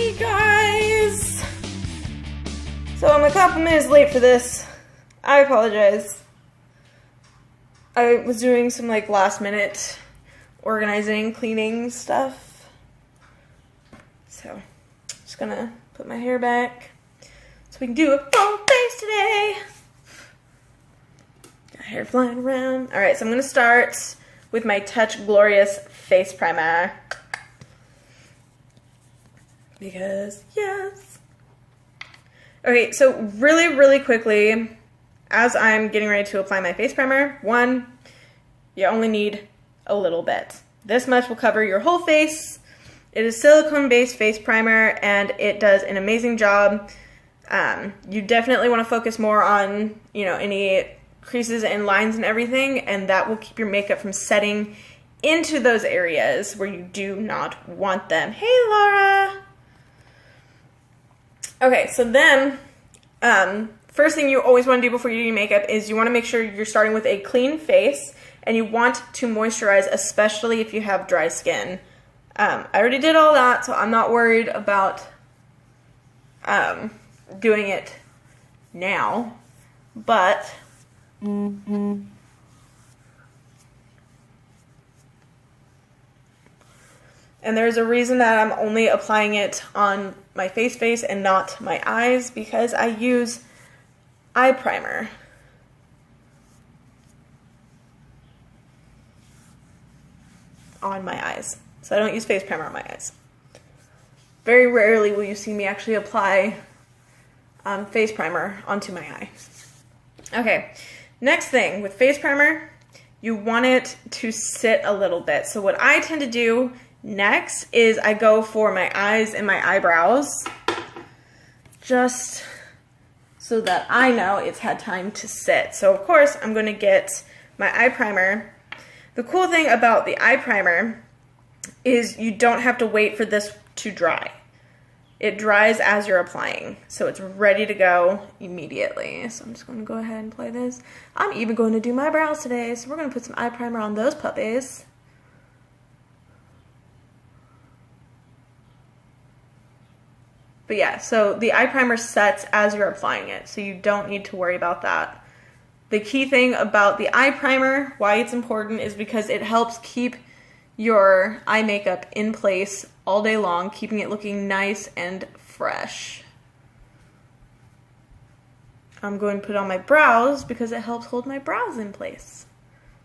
Hey guys! So I'm a couple minutes late for this. I apologize. I was doing some like last minute organizing, cleaning stuff. So just gonna put my hair back so we can do a full face today. Got hair flying around. Alright, so I'm gonna start with my Touch Glorious Face Primer. Because, yes. Okay, so really quickly, as I'm getting ready to apply my face primer, one, you only need a little bit. This much will cover your whole face. It is silicone-based face primer, and it does an amazing job. You definitely want to focus more on, you know, any creases and lines and everything, and that will keep your makeup from setting into those areas where you do not want them. Hey, Laura! Okay, so then, first thing you always want to do before you do your makeup is you want to make sure you're starting with a clean face, and you want to moisturize, especially if you have dry skin. I already did all that, so I'm not worried about doing it now, but and there's a reason that I'm only applying it on my face and not my eyes, because I use eye primer. On my eyes. So I don't use face primer on my eyes. Very rarely will you see me actually apply face primer onto my eye. Okay, next thing with face primer, you want it to sit a little bit. So what I tend to do next is I go for my eyes and my eyebrows, just so that I know it's had time to sit. So of course I'm going to get my eye primer. The cool thing about the eye primer is you don't have to wait for this to dry. It dries as you're applying, so it's ready to go immediately. So I'm just going to go ahead and apply this. I'm even going to do my brows today, so we're going to put some eye primer on those puppies. But yeah, so the eye primer sets as you're applying it, so you don't need to worry about that. The key thing about the eye primer, why it's important, is because it helps keep your eye makeup in place all day long, keeping it looking nice and fresh. I'm going to put on my brows because it helps hold my brows in place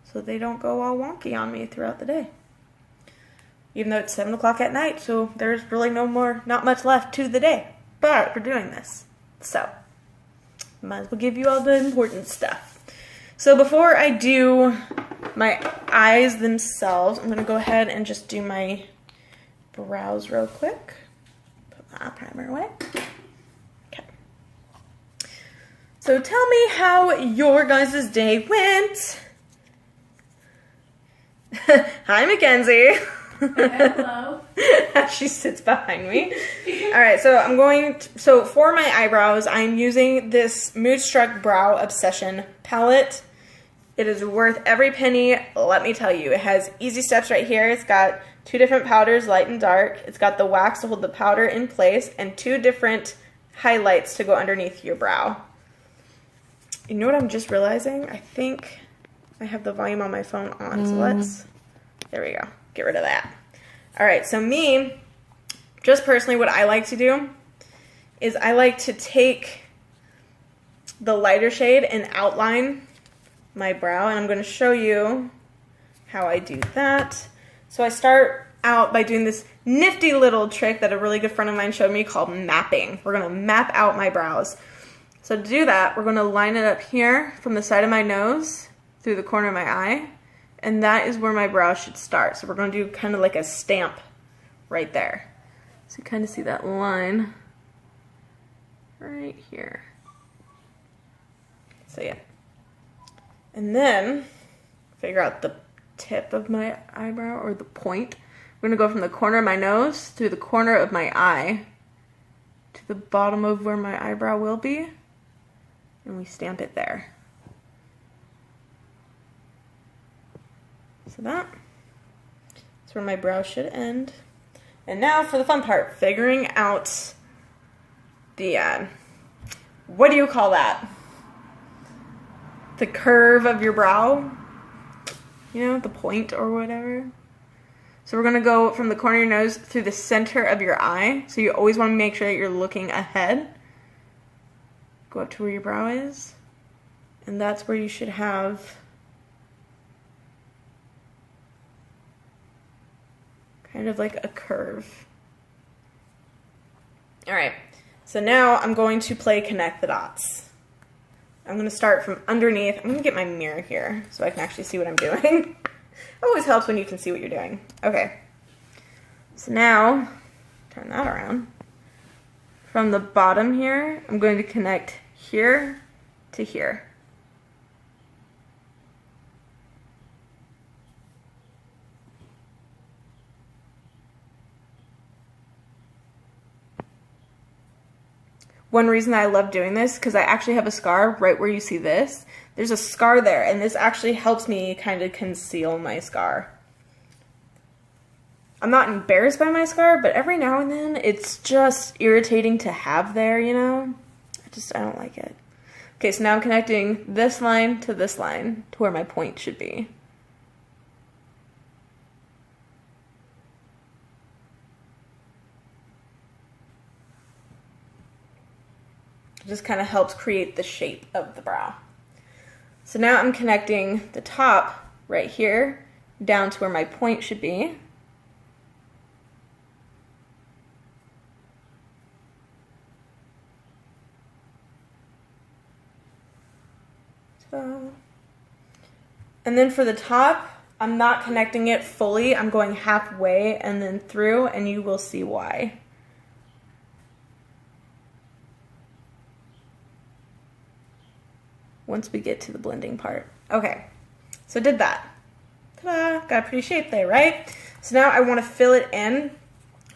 so they don't go all wonky on me throughout the day. Even though it's 7 o'clock at night, so there's really not much left to the day. But we're doing this, so might as well give you all the important stuff. So before I do my eyes themselves, I'm going to go ahead and just do my brows real quick. Put my eye primer away. Okay. So tell me how your guys' day went. Hi, Mackenzie. Hello. She sits behind me. Alright, so so for my eyebrows, I'm using this Moodstruck Brow Obsession palette. It is worth every penny, let me tell you. It has easy steps right here. It's got 2 different powders, light and dark. It's got the wax to hold the powder in place, and 2 different highlights to go underneath your brow. You know what I'm just realizing? I think I have the volume on my phone on, so there we go. Get rid of that. Alright, so me, just personally what I like to do is I like to take the lighter shade and outline my brow, and I'm going to show you how I do that. So I start out by doing this nifty little trick that a really good friend of mine showed me called mapping. We're going to map out my brows. So to do that, we're going to line it up here from the side of my nose through the corner of my eye. And that is where my brow should start. So we're going to do kind of like a stamp right there. So you kind of see that line right here. So yeah. And then figure out the tip of my eyebrow, or the point. We're going to go from the corner of my nose through the corner of my eye to the bottom of where my eyebrow will be. And we stamp it there. So that's where my brow should end. And now for the fun part, figuring out the, what do you call that? The curve of your brow? You know, the point or whatever. So we're going to go from the corner of your nose through the center of your eye. So you always want to make sure that you're looking ahead. Go up to where your brow is. And that's where you should have kind of like a curve. All right, so now I'm going to play connect the dots. I'm going to start from underneath. I'm going to get my mirror here so I can actually see what I'm doing. It always helps when you can see what you're doing. Okay, so now, turn that around. From the bottom here, I'm going to connect here to here. One reason I love doing this, because I actually have a scar right where you see this. There's a scar there, and this actually helps me kind of conceal my scar. I'm not embarrassed by my scar, but every now and then it's just irritating to have there, you know? I don't like it. Okay, so now I'm connecting this line to where my point should be. It just kind of helps create the shape of the brow. So now I'm connecting the top right here down to where my point should be. So, and then for the top, I'm not connecting it fully. I'm going halfway and then through, and you will see why. Once we get to the blending part. Okay, so did that. Ta-da, got a pretty shape there, right? So now I want to fill it in.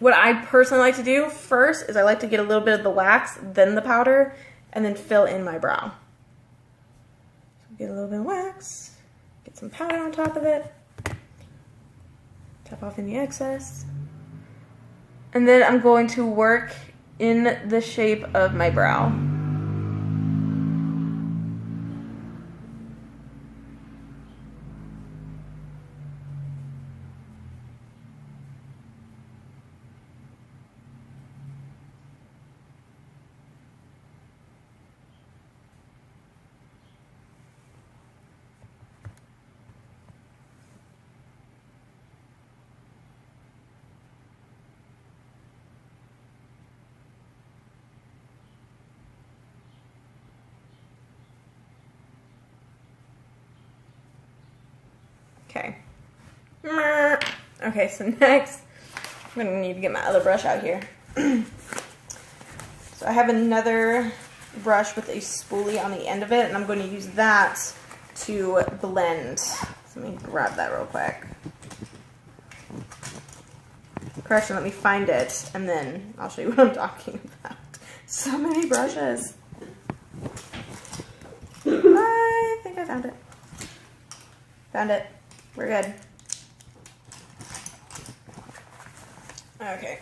What I personally like to do first is I like to get a little bit of the wax, then the powder, and then fill in my brow. So get a little bit of wax, get some powder on top of it, tap off any excess, and then I'm going to work in the shape of my brow. Okay. Okay, so next, I'm gonna need to get my other brush out here. So I have another brush with a spoolie on the end of it, and I'm going to use that to blend. So let me grab that real quick. Correction, let me find it, and then I'll show you what I'm talking about. So many brushes. I think I found it. Found it. We're good. Okay.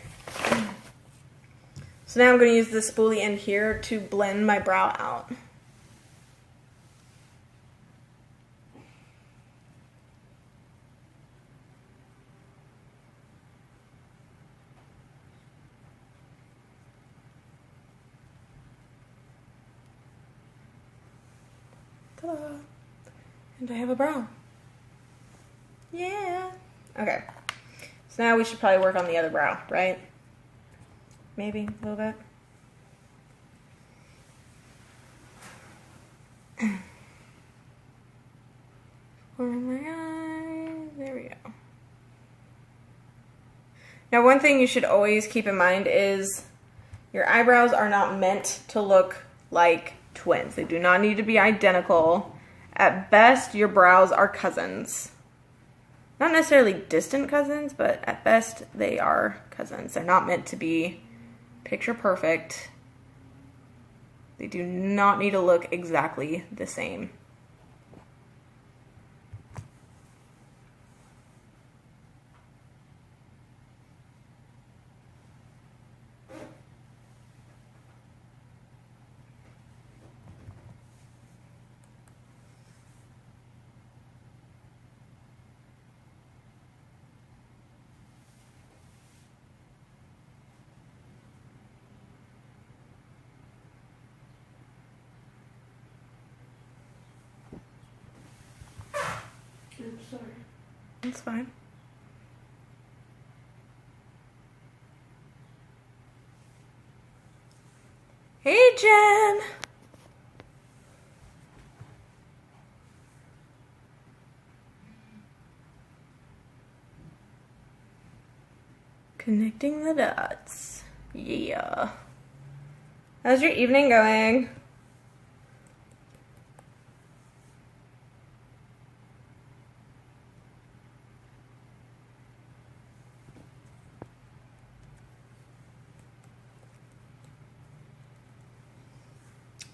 So now I'm going to use the spoolie end here to blend my brow out. Ta-da! And I have a brow. Yeah. Okay. So now we should probably work on the other brow, right? Maybe a little bit. Corner of my eye. There we go. Now, one thing you should always keep in mind is your eyebrows are not meant to look like twins. They do not need to be identical. At best, your brows are cousins. Not necessarily distant cousins, but at best they are cousins. They're not meant to be picture perfect. They do not need to look exactly the same. Oops, sorry. That's fine. Hey, Jen! Connecting the dots. Yeah. How's your evening going?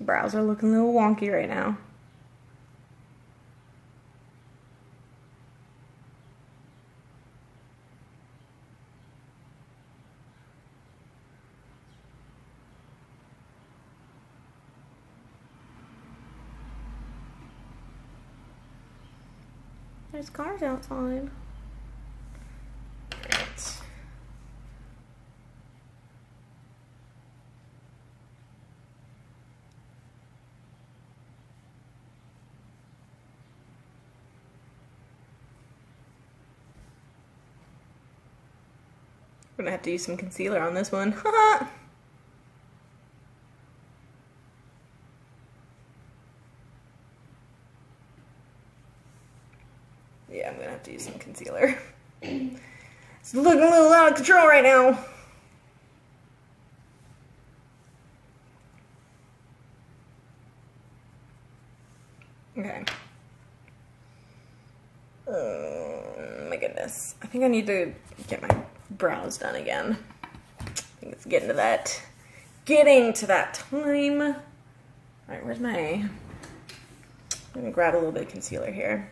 Brows are looking a little wonky right now. There's cars outside. Right. I'm gonna have to use some concealer on this one. Yeah, I'm gonna have to use some concealer. It's looking a little out of control right now. Okay. My goodness. I think I need to get my brows done again. I think it's getting to that time. All right, where's my... I'm gonna grab a little bit of concealer here.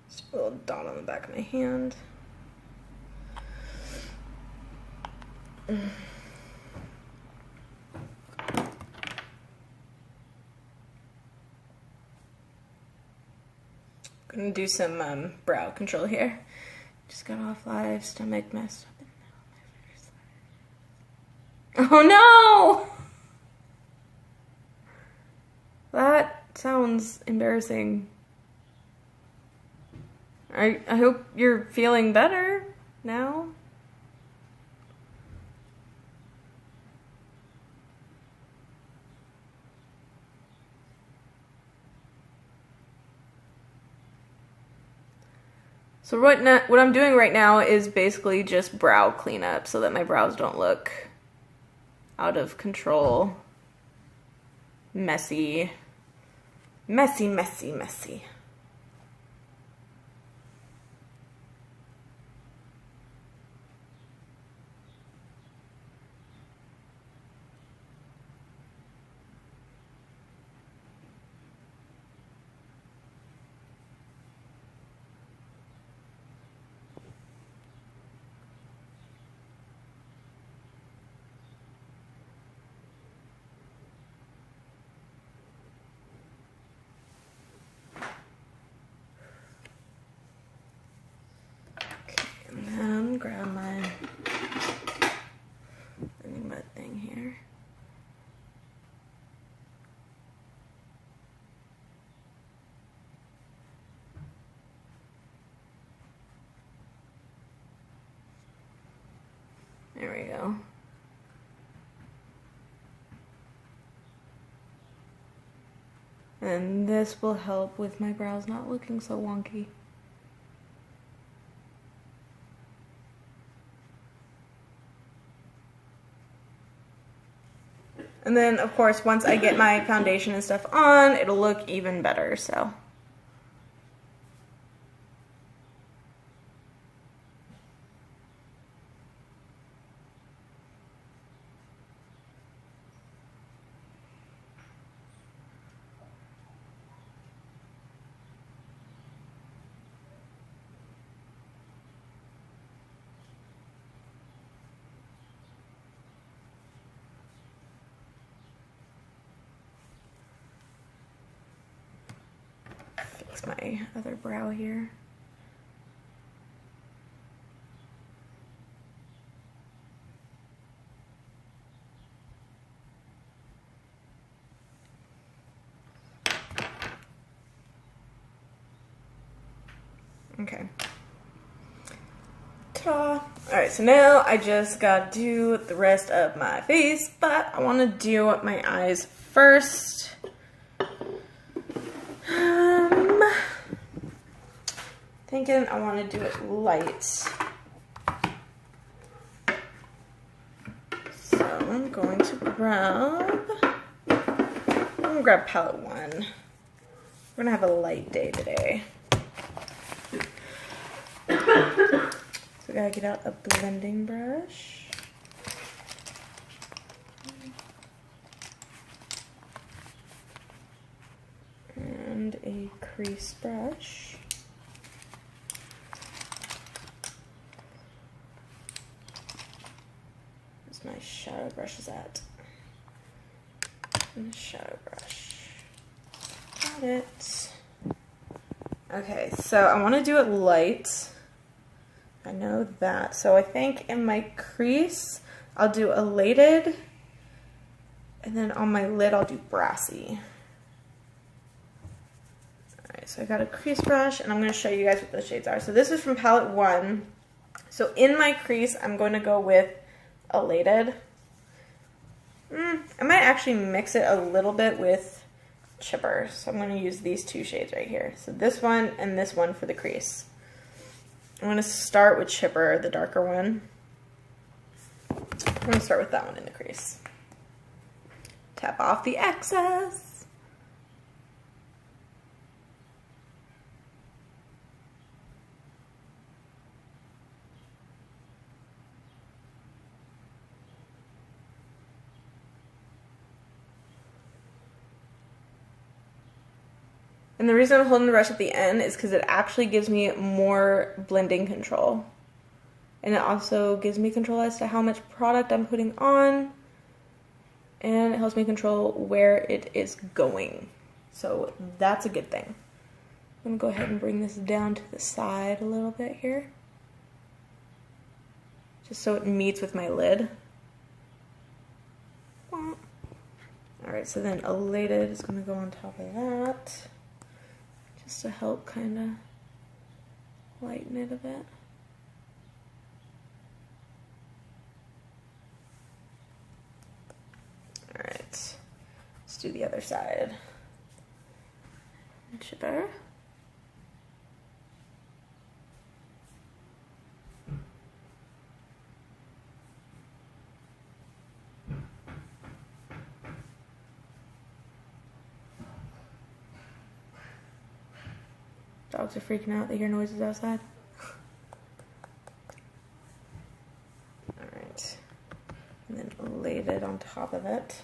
Just a little dot on the back of my hand. Gonna do some brow control here. Just got off live, stomach messed up. Oh no! That sounds embarrassing. I hope you're feeling better now. So what I'm doing right now is basically just brow cleanup so that my brows don't look out of control. Messy. Messy, messy, messy. Grab my thing here. There we go. And this will help with my brows not looking so wonky. And then, of course, once I get my foundation and stuff on, it'll look even better, so. Fix my other brow here. Okay. Ta-da! Alright, so now I just gotta do the rest of my face, but I want to do my eyes first. Thinking I want to do it light. So I'm going to grab palette 1. We're gonna have a light day today. So we gotta get out a blending brush. And a crease brush. Where's my shadow brushes at? And a shadow brush. Got it. Okay, so I want to do it light. I know that. So I think in my crease, I'll do elated. And then on my lid, I'll do brassy. Alright, so I got a crease brush, and I'm going to show you guys what those shades are. So this is from palette 1. So in my crease, I'm going to go with elated. I might actually mix it a little bit with chipper. So I'm going to use these 2 shades right here. So this one and this one for the crease. I'm going to start with chipper, the darker one. I'm going to start with that one in the crease. Tap off the excess. And the reason I'm holding the brush at the end is because it actually gives me more blending control. And it also gives me control as to how much product I'm putting on. And it helps me control where it is going. So that's a good thing. I'm going to go ahead and bring this down to the side a little bit here. Just so it meets with my lid. Alright, so then elated is going to go on top of that. Just to help kind of lighten it a bit. Alright, let's do the other side. Chipper. Dogs are freaking out. They hear noises outside. Alright. And then laid it on top of it.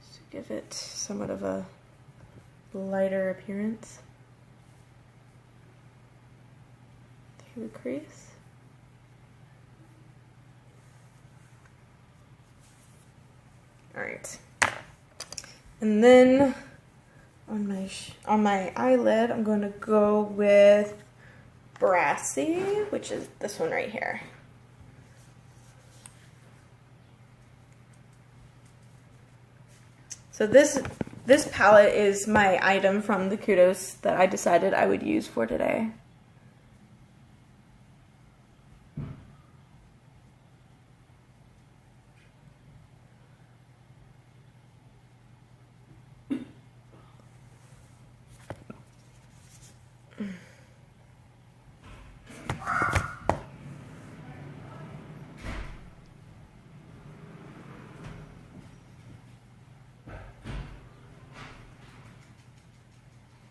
Just to give it somewhat of a lighter appearance. Through the crease. Alright. And then on my eyelid, I'm going to go with Brassy, which is this one right here. So this palette is my item from the Kudos that I decided I would use for today.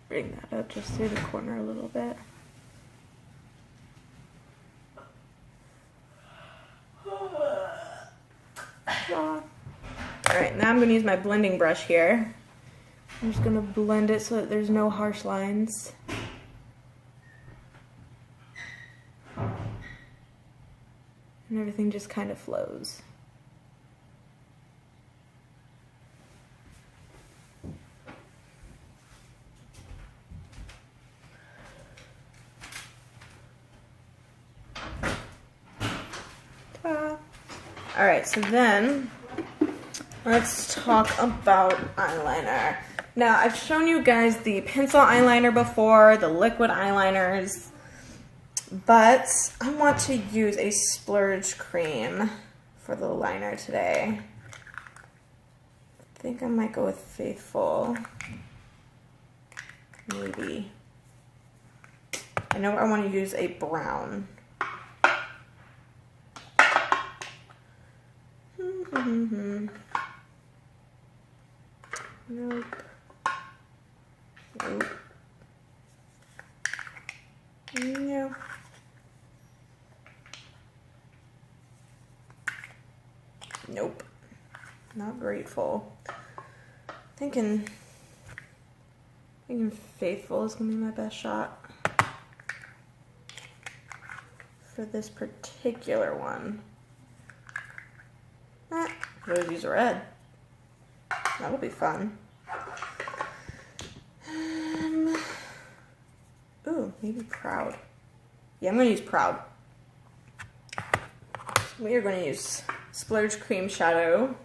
Bring that up just through the corner a little bit. Alright, now I'm going to use my blending brush here. I'm just going to blend it so that there's no harsh lines. And everything just kind of flows. Alright, so then let's talk about eyeliner. Now, I've shown you guys the pencil eyeliner before, the liquid eyeliners, but I want to use a Splurge cream for the liner today. I think I might go with Faithful. Maybe. I know I want to use a brown. Nope. Nope. No. Nope. Not grateful. Thinking Faithful is gonna be my best shot for this particular one. I'll use red. That'll be fun. Ooh, maybe Proud. Yeah, I'm gonna use Proud. We are gonna use Splurge Cream Shadow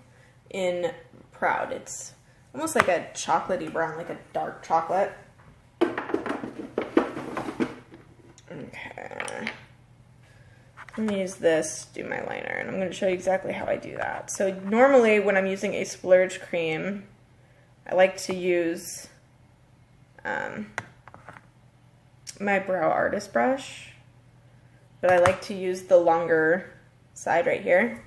in Proud. It's almost like a chocolatey brown, like a dark chocolate. Okay. I'm gonna use this to do my liner, and I'm gonna show you exactly how I do that. So normally when I'm using a Splurge cream, I like to use my Brow Artist Brush, but I like to use the longer side right here.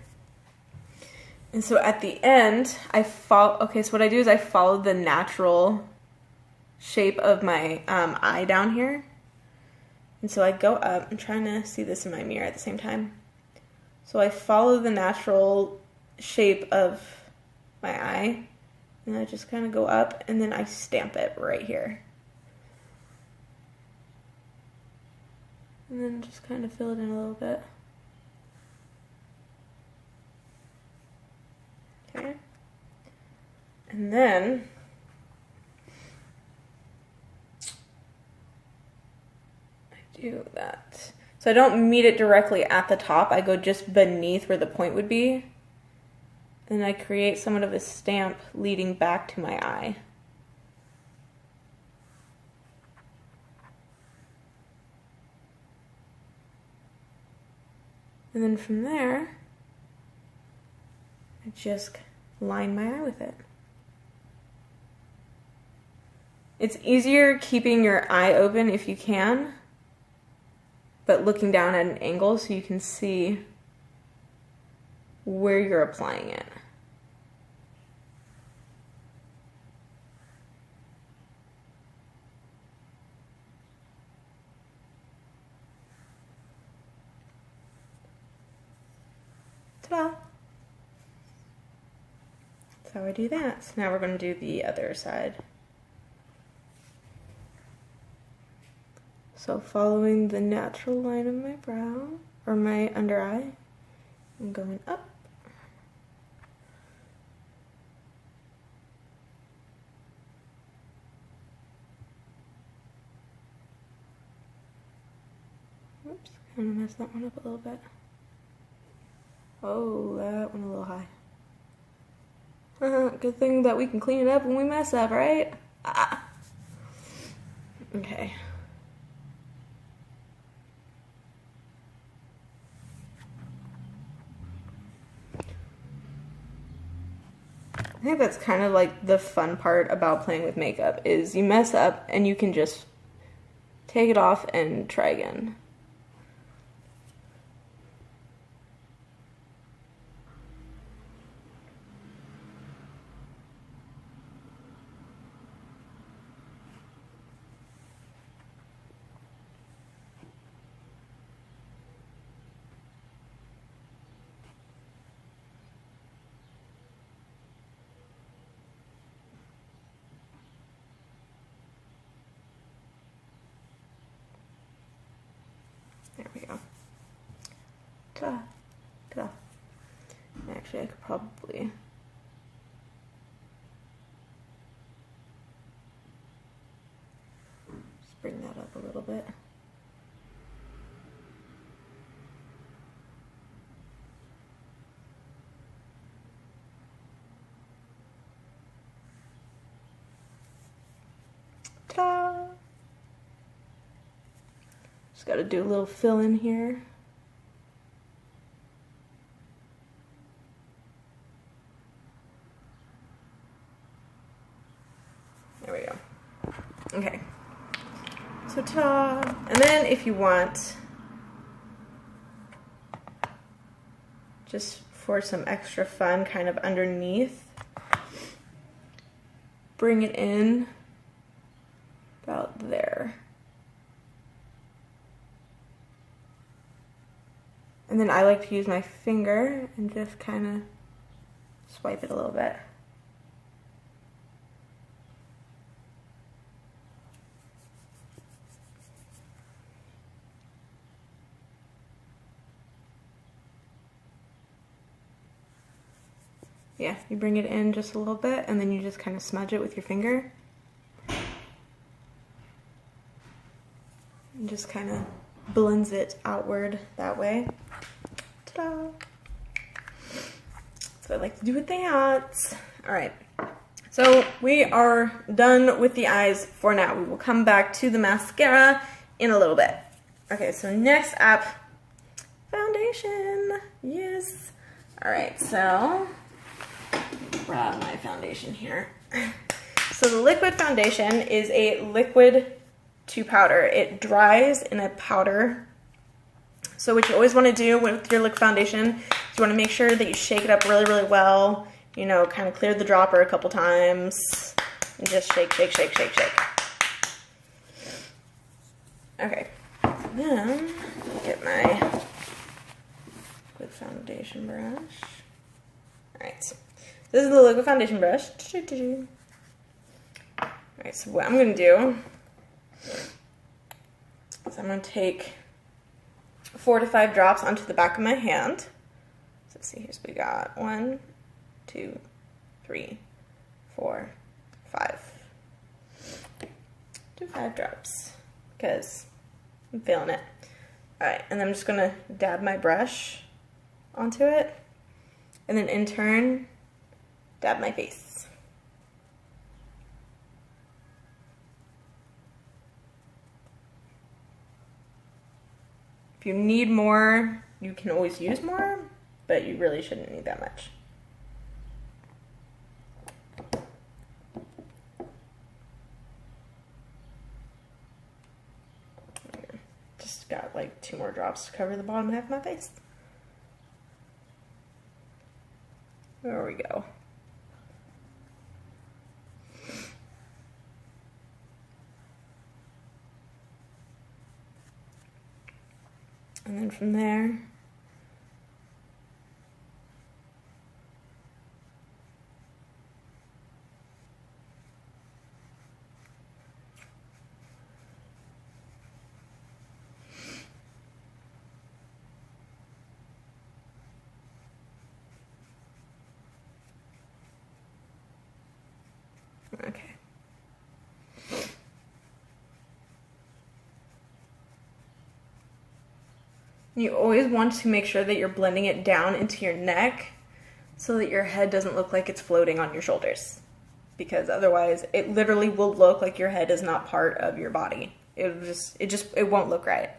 And so at the end, okay, so what I do is I follow the natural shape of my eye down here. And so I go up, I'm trying to see this in my mirror at the same time. So I follow the natural shape of my eye, and I just kind of go up, and then I stamp it right here. And then just kind of fill it in a little bit. Okay. And then I do that. So I don't meet it directly at the top. I go just beneath where the point would be. Then I create somewhat of a stamp leading back to my eye. And then from there, I just line my eye with it. It's easier keeping your eye open if you can, but looking down at an angle so you can see where you're applying it. Ta-da! That's how I do that. So now we're going to do the other side. So following the natural line of my brow, or my under eye, I'm going up. Oops, kind of messed that one up a little bit. Oh, that went a little high. Good thing that we can clean it up when we mess up, right? Ah. Okay. I think that's kind of like the fun part about playing with makeup, is you mess up and you can just take it off and try again. There we go. Ta-da. Ta-da. Actually, I could probably... just bring that up a little bit. Ta-da! Just got to do a little fill in here. There we go. Okay. So ta-da! And then if you want, just for some extra fun kind of underneath, bring it in about there. And then I like to use my finger and just kind of swipe it a little bit. Yeah, you bring it in just a little bit and then you just kind of smudge it with your finger. And just kind of blends it outward that way. Ta-da! So I like to do with that. All right, so we are done with the eyes for now. We will come back to the mascara in a little bit. Okay, so next up, foundation. Yes. All right, so grab my foundation here. So the liquid foundation is a liquid to powder. It dries in a powder. So what you always want to do with your liquid foundation is you want to make sure that you shake it up really, really well. You know, kind of clear the dropper a couple times and just shake, shake, shake, shake, shake. Okay, then get my liquid foundation brush. All right. This is the liquid foundation brush. Alright, so what I'm going to do is I'm going to take 4 to 5 drops onto the back of my hand. So let's see, here's what we got. 1, 2, 3, 4, 5. Do 5 drops because I'm feeling it. Alright, and then I'm just going to dab my brush onto it and then in turn dab my face. If you need more, you can always use more, but you really shouldn't need that much. Just got like 2 more drops to cover the bottom half of my face. There we go. And then from there, okay. You always want to make sure that you're blending it down into your neck so that your head doesn't look like it's floating on your shoulders. Because otherwise, it literally will look like your head is not part of your body. It won't look right.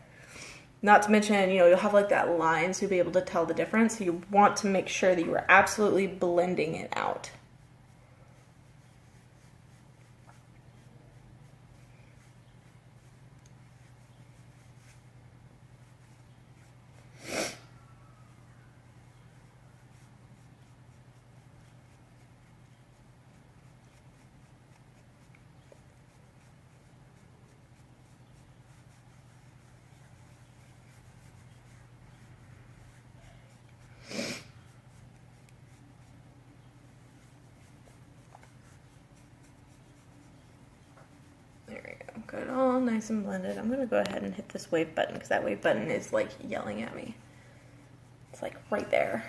Not to mention, you know, you'll have like that line, so you'll be able to tell the difference. So you want to make sure that you are absolutely blending it out. Got it all nice and blended. I'm going to go ahead and hit this wave button because that wave button is like yelling at me. It's like right there.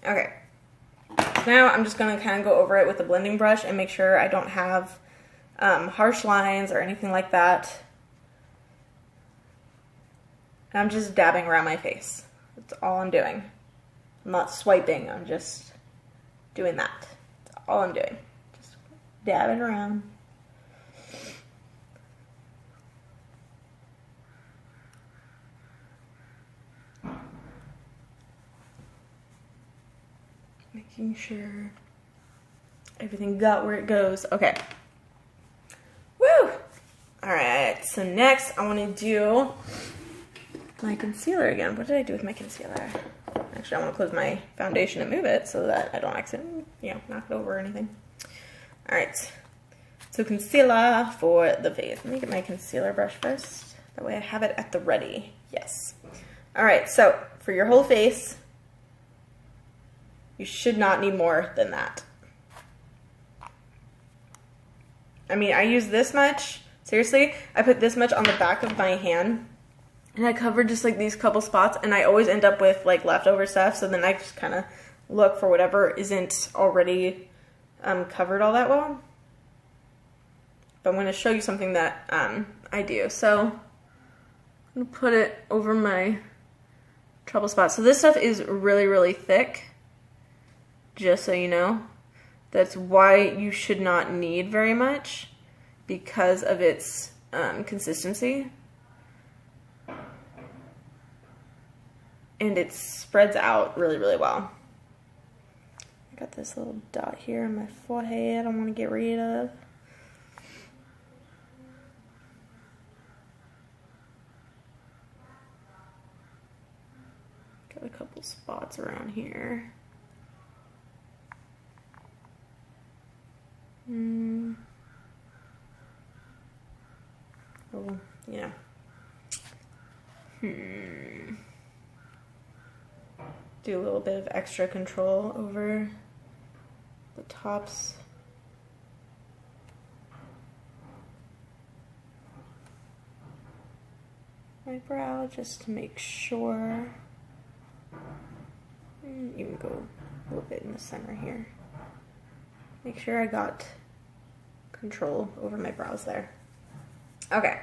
Okay. So now I'm just going to kind of go over it with a blending brush and make sure I don't have harsh lines or anything like that. And I'm just dabbing around my face. That's all I'm doing. I'm not swiping, I'm just doing that. That's all I'm doing. Just dabbing around. Making sure everything got where it goes. Okay. Woo! Alright, so next I want to do my concealer again. What did I do with my concealer? Actually, I want to close my foundation and move it so that I don't accidentally, knock it over or anything. Alright, so concealer for the face. Let me get my concealer brush first. That way I have it at the ready. Yes. Alright, so for your whole face, you should not need more than that. I mean, I use this much. Seriously, I put this much on the back of my hand. And I covered just like these couple spots. And I always end up with like leftover stuff. So then I just kind of look for whatever isn't already covered all that well. But I'm going to show you something that I do. So I'm going to put it over my trouble spot. So this stuff is really, really thick. Just so you know. That's why you should not need very much, because of its consistency. And it spreads out really, really well. I got this little dot here on my forehead I want to get rid of. Got a couple spots around here. Oh, yeah. Do a little bit of extra control over the tops. My brow, just to make sure. Even go a little bit in the center here. Make sure I got control over my brows there. Okay,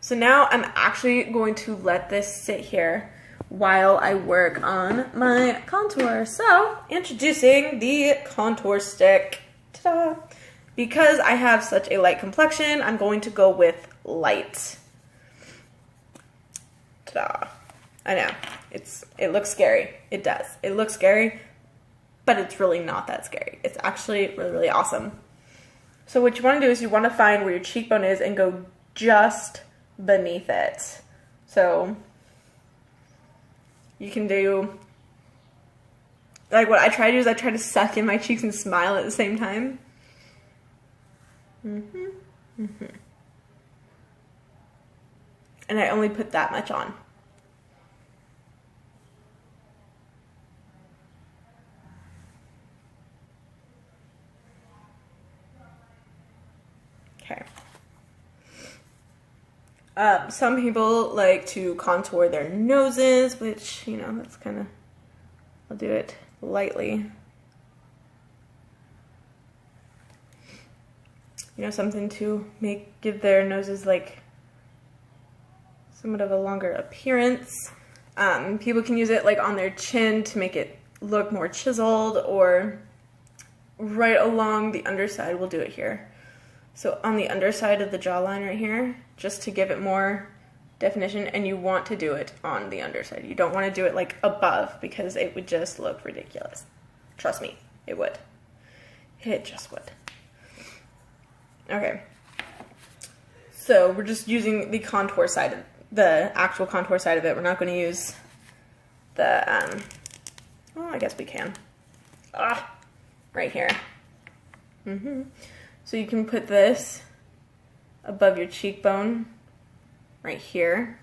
so now I'm actually going to let this sit here while I work on my contour. So, introducing the contour stick. Ta-da! Because I have such a light complexion, I'm going to go with light. Ta-da! I know, it looks scary. It does. It looks scary, but it's really not that scary. It's actually really, really awesome. So what you want to do is you want to find where your cheekbone is and go just beneath it. So you can do, like what I try to do is I try to suck in my cheeks and smile at the same time. And I only put that much on. Okay. Some people like to contour their noses, which, that's kind of, I'll do it lightly. Something to give their noses like somewhat of a longer appearance. People can use it like on their chin to make it look more chiseled, or right along the underside. We'll do it here. So on the underside of the jawline right here, just to give it more definition, and you want to do it on the underside. You don't want to do it like above, because it would just look ridiculous. Trust me, it would. It just would. Okay. So we're just using the contour side of the actual contour side of it. We're not going to use the, well, I guess we can. Right here. So you can put this above your cheekbone, right here.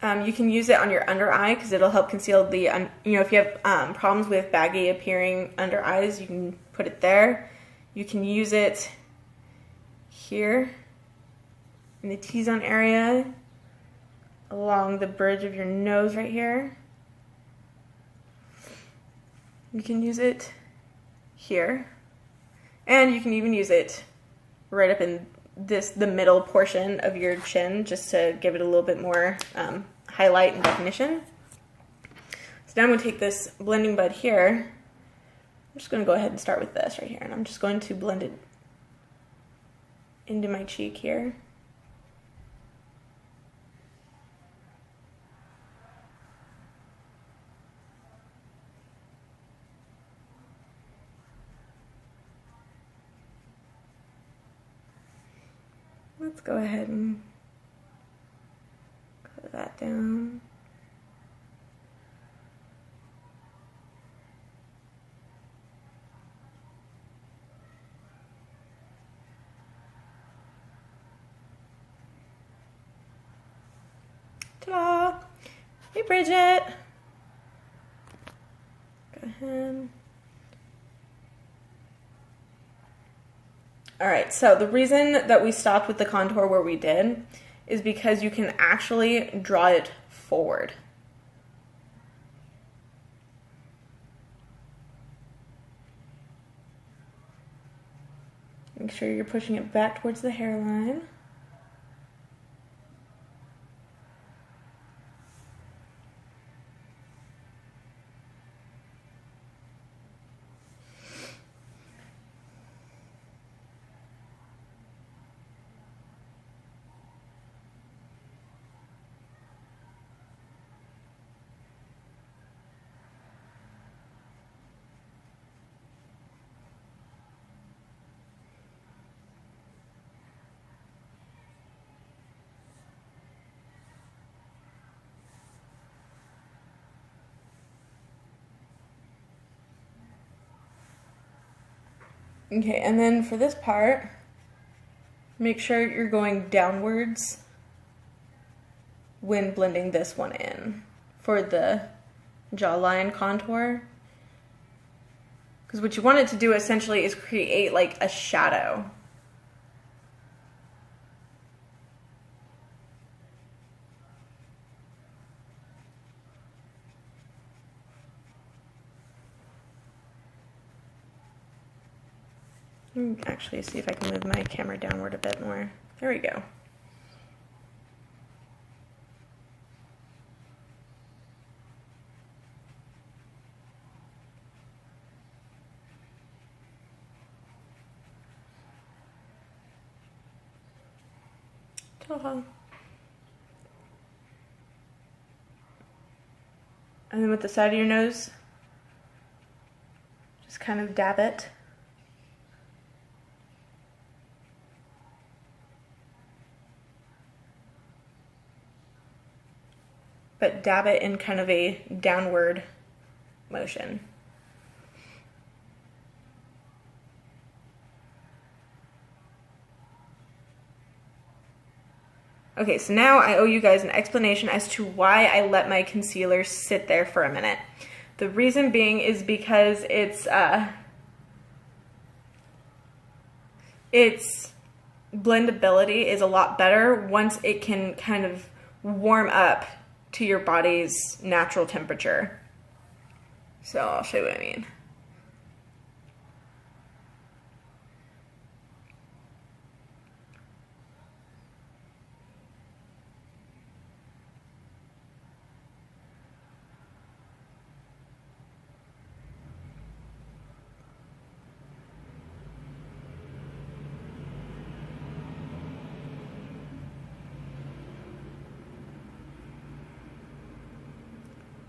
You can use it on your under eye because it'll help conceal the, if you have problems with baggy appearing under eyes, you can put it there. You can use it here in the T-zone area, along the bridge of your nose right here. You can use it here, and you can even use it right up in the middle portion of your chin just to give it a little bit more highlight and definition. So now I'm going to take this blending bud here. I'm just going to go ahead and start with this right here, and I'm just going to blend it into my cheek here. Let's go ahead and cut that down. Ta-da! Hey, Bridget! Go ahead. Alright, so the reason that we stopped with the contour where we did is because you can actually draw it forward. Make sure you're pushing it back towards the hairline. Okay, and then for this part, make sure you're going downwards when blending this one in for the jawline contour. Because what you want it to do essentially is create like a shadow. Actually, see if I can move my camera downward a bit more. There we go. Ta-da. And then with the side of your nose, just kind of dab it. But dab it in kind of a downward motion. Okay, so now I owe you guys an explanation as to why I let my concealer sit there for a minute. The reason being is because its blendability is a lot better once it can kind of warm up to your body's natural temperature. So I'll show you what I mean.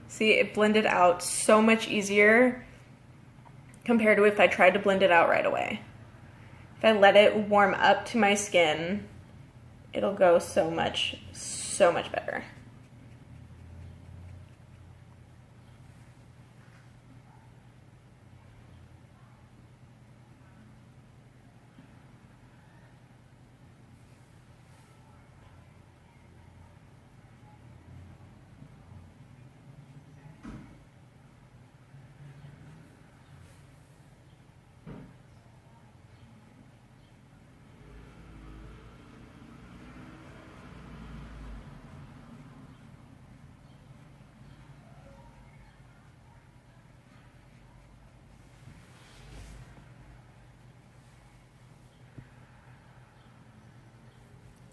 See, it blended out so much easier compared to if I tried to blend it out right away. If I let it warm up to my skin, it'll go so much better.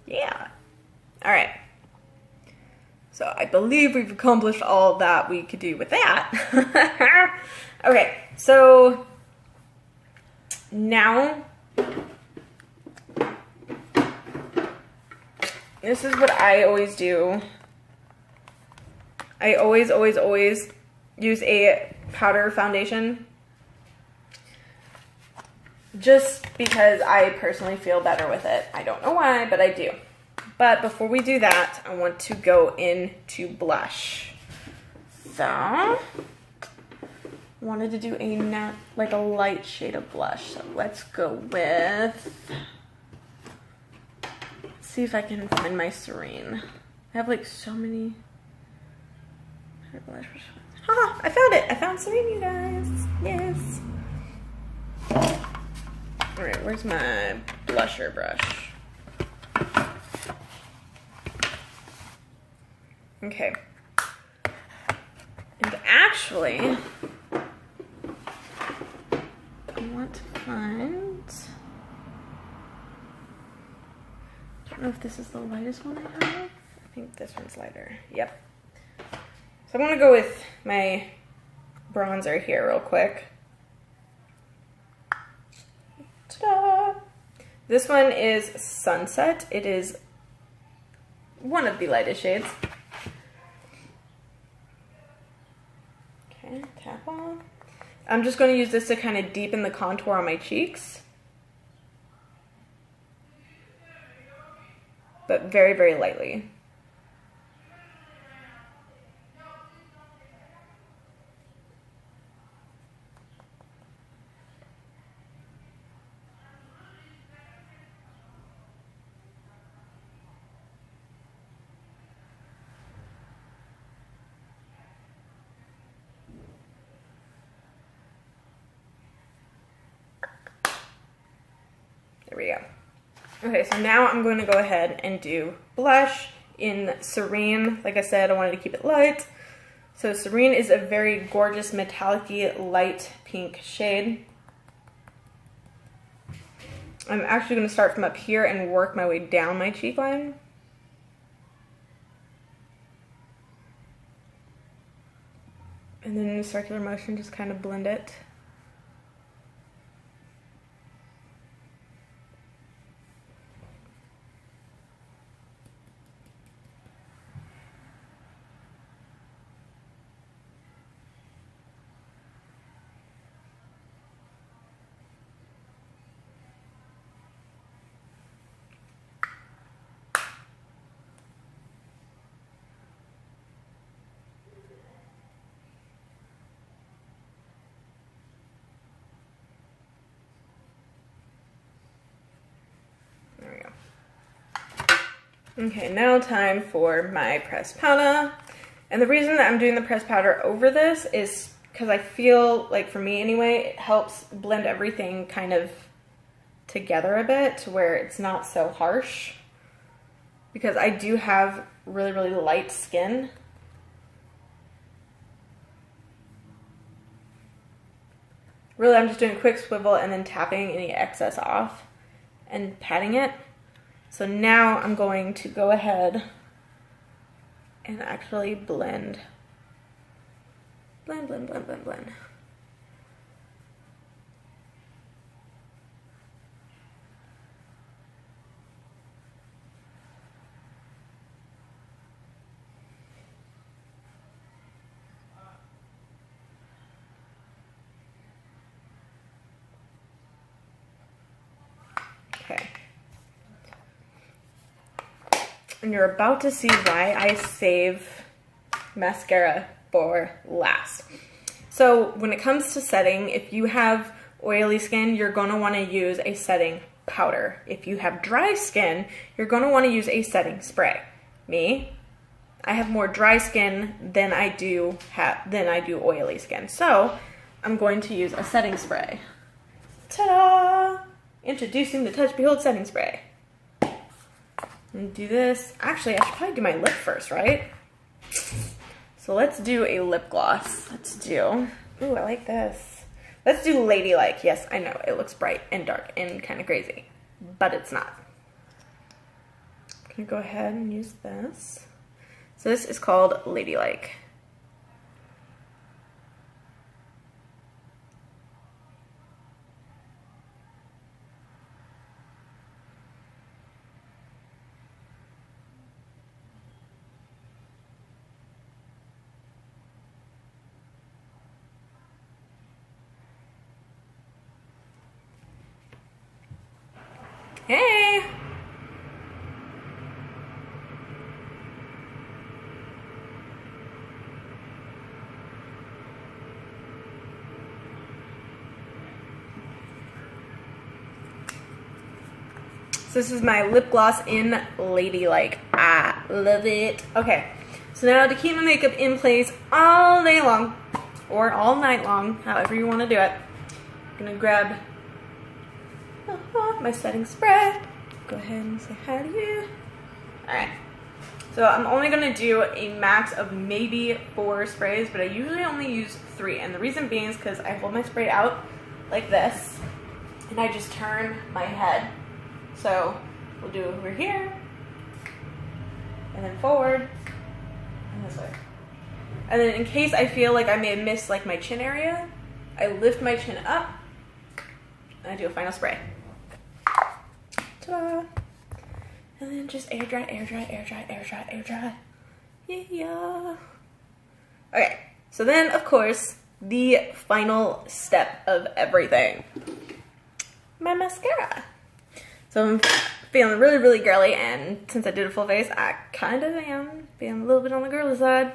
Yeah. All right. So I believe we've accomplished all that we could do with that. Okay, so now this is what I always do. I always use a powder foundation just because I personally feel better with it. I don't know why, but I do. But before we do that, I want to go into blush. So, I wanted to do a light shade of blush. So let's go with, let's see if I can find my Serene. I have like so many blush. Ah, I found it. I found Serene, you guys. Yes. All right, where's my blusher brush? Okay. And actually, I want to find, I don't know if this is the lightest one I have. I think this one's lighter. Yep. So I'm going to go with my bronzer here real quick. Ta-da! This one is Sunset. It is one of the lightest shades. Okay, tap on. I'm just going to use this to kind of deepen the contour on my cheeks. But very, very lightly. There we go. Okay, so now I'm going to go ahead and do blush in Serene. Like I said, I wanted to keep it light. So Serene is a very gorgeous metallic-y light pink shade. I'm actually going to start from up here and work my way down my cheek line. And then in a circular motion, just kind of blend it. Okay, now time for my pressed powder. And the reason that I'm doing the pressed powder over this is because I feel like, for me anyway, it helps blend everything kind of together a bit to where it's not so harsh. Because I do have really, really light skin. Really, I'm just doing a quick swivel and then tapping any excess off and patting it. So now I'm going to go ahead and actually blend. Blend, blend, blend, blend, blend. Okay. And you're about to see why I save mascara for last. So when it comes to setting, if you have oily skin, you're going to want to use a setting powder. If you have dry skin, you're going to want to use a setting spray. Me, I have more dry skin than I do oily skin. So I'm going to use a setting spray. Ta-da! Introducing the Touch Behold setting spray. And do this. Actually, I should probably do my lip first, right? So let's do a lip gloss. Ooh, I like this. Let's do Ladylike. Yes, I know, it looks bright and dark and kind of crazy, but it's not. gonna go ahead and use this. So this is called Ladylike. Hey! So this is my lip gloss in Ladylike. I love it. Okay, so now to keep my makeup in place all day long, or all night long, however you want to do it, I'm gonna grab my setting spray. Go ahead and say hi to you. Alright, so I'm only gonna do a max of maybe 4 sprays, but I usually only use 3, and the reason being is because I hold my spray out like this, and I just turn my head. So we'll do it over here, and then forward, and this way. And then in case I feel like I may have missed like my chin area, I lift my chin up, and I do a final spray. Ta-da! And then just air dry, air dry, air dry, air dry, air dry. Yeah. Okay, so then of course, the final step of everything. My mascara. So I'm feeling really, really girly, and since I did a full face, I kind of am being a little bit on the girly side.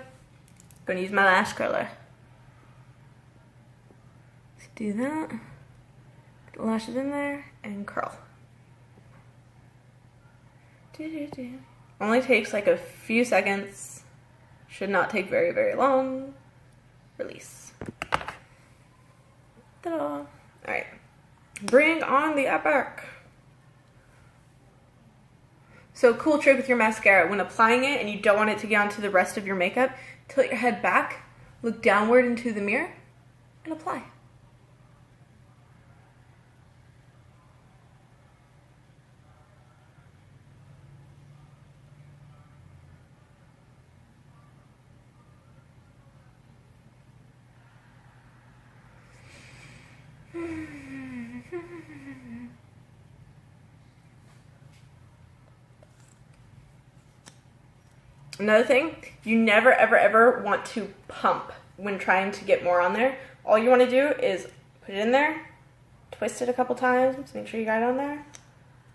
Gonna use my lash curler. Let's do that. Get the lashes in there and curl. Only takes like a few seconds. Should not take very, very long. Release. Ta-da! Alright. Bring on the epic. So cool trick with your mascara, when applying it and you don't want it to get onto the rest of your makeup, tilt your head back, look downward into the mirror, and apply. Another thing, you never ever ever want to pump when trying to get more on there. All you want to do is put it in there, twist it a couple times, make sure you got it on there,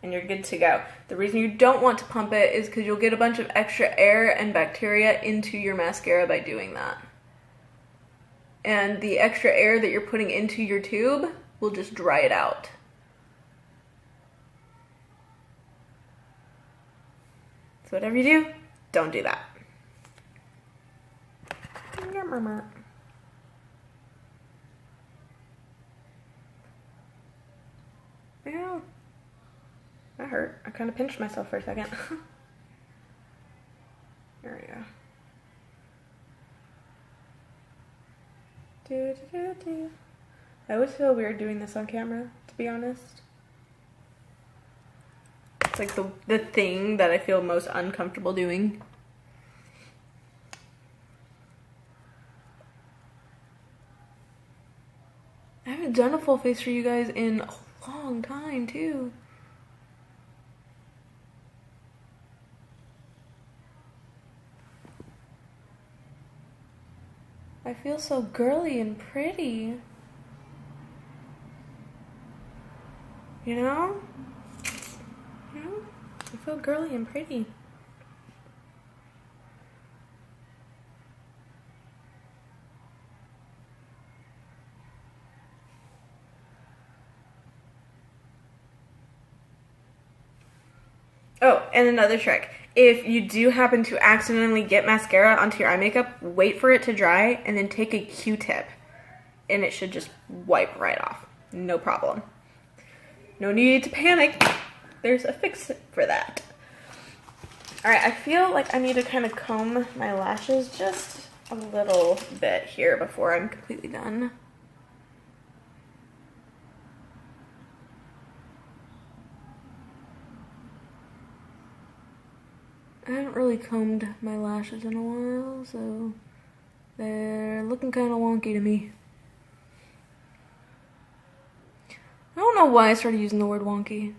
and you're good to go. The reason you don't want to pump it is because you'll get a bunch of extra air and bacteria into your mascara by doing that. And the extra air that you're putting into your tube will just dry it out. So whatever you do, don't do that. Ow. That hurt. I kind of pinched myself for a second. There we go. I always feel weird doing this on camera, to be honest. It's like the thing that I feel most uncomfortable doing. I haven't done a full face for you guys in a long time, too. I feel so girly and pretty. You know? I feel girly and pretty. Oh, and another trick. If you do happen to accidentally get mascara onto your eye makeup, wait for it to dry and then take a Q-tip. And it should just wipe right off. No problem. No need to panic. There's a fix for that. Alright, I feel like I need to kind of comb my lashes just a little bit here before I'm completely done. I haven't really combed my lashes in a while, so they're looking kind of wonky to me. I don't know why I started using the word wonky.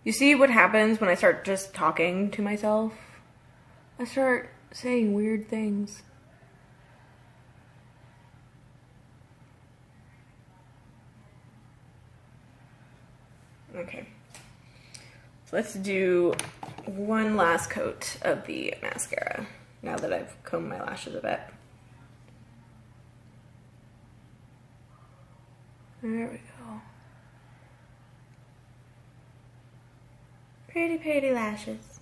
You see what happens when I start just talking to myself? I start saying weird things. Okay. So let's do one last coat of the mascara now that I've combed my lashes a bit. There we go. Pretty, pretty lashes.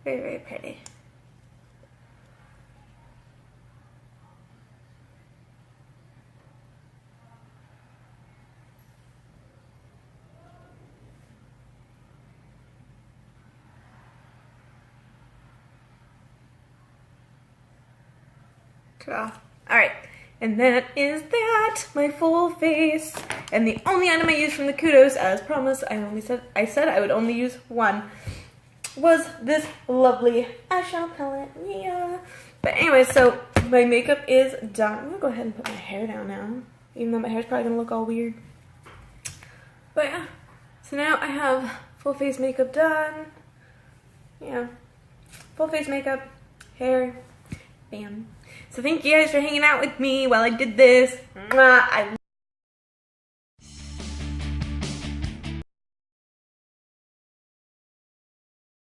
Very, very pretty. Alright, and that is that, my full face. And the only item I used from the Kudos, as promised, I said I would only use one, was this lovely eyeshadow palette. Yeah. But anyway, so my makeup is done. I'm gonna go ahead and put my hair down now, even though my hair's probably gonna look all weird. But yeah, so now I have full face makeup done. Yeah, full face makeup, hair, bam. So thank you guys for hanging out with me while I did this. I